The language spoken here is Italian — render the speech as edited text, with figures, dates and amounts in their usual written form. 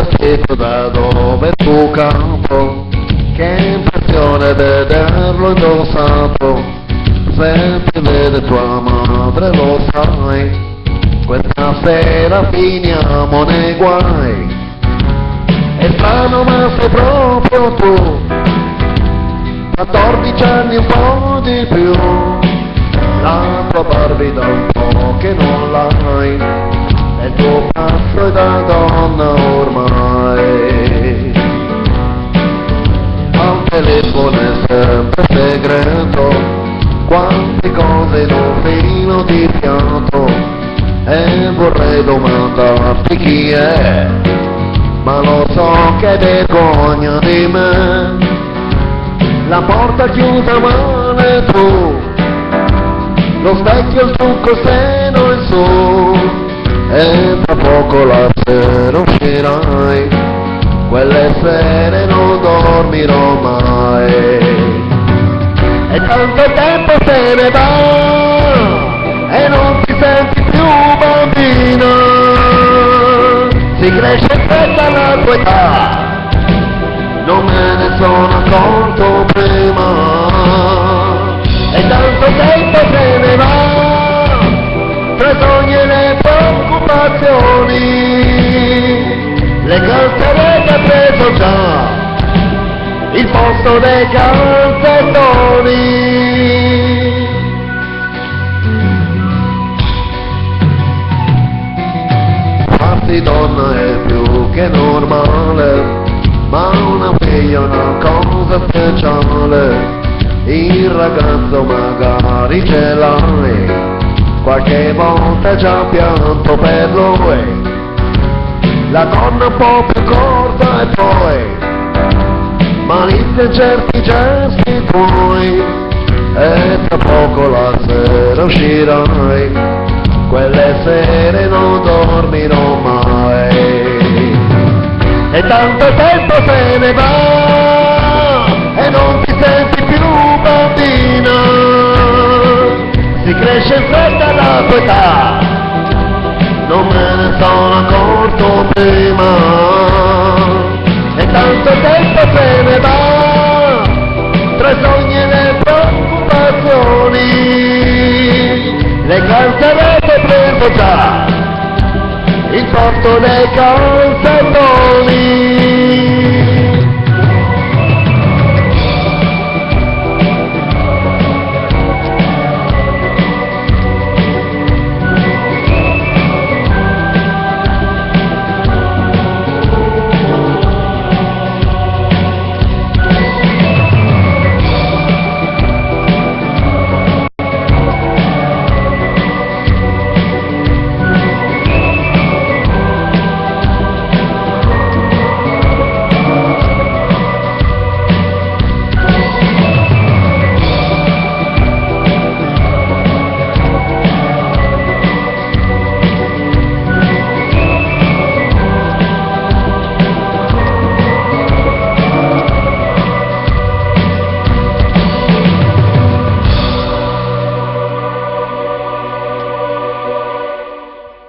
vestito da dove tu campo, che impressione vederlo indossato, se ti vede tua madre lo sai, questa sera finiamo nei guai. È strano ma sei proprio tu, 14 anni un po' di più, la tua Barbie da un po' che non l'hai, e il tuo passo è da donna ormai. Al telefono è sempre segreto, quante cose in un filo di fiato, e vorrei domandarti chi è, ma lo so che è vergogna di me. La porta chiusa male tu, lo specchio il trucco se non su, e tra poco la sera uscirai, quelle sere non dormirò mai. E tanto tempo se ne va, e non ti senti più bambina, si cresce in fretta alla tua età, non me ne sono accorto prima. E tanto tempo se ne va, tra i sogni e le preoccupazioni, le calzerete ha preso già il posto dei calzettoni. Farsi donna è più che normale, ma una figlia è una cosa speciale. Il ragazzo magari ce l'hai, qualche volta già pianto per lui, la donna un po' più corta e poi malizia certi gesti tuoi, e tra poco la sera uscirai, quelle sere non dormirò mai. E tanto tempo se ne va, e non ti senti più bambina, si cresce in fretta la tua età, non me ne sono accorto prima. E tanto tempo se ne va, tra i sogni e le preoccupazioni, le calzerete preso già il posto dei calzettoni.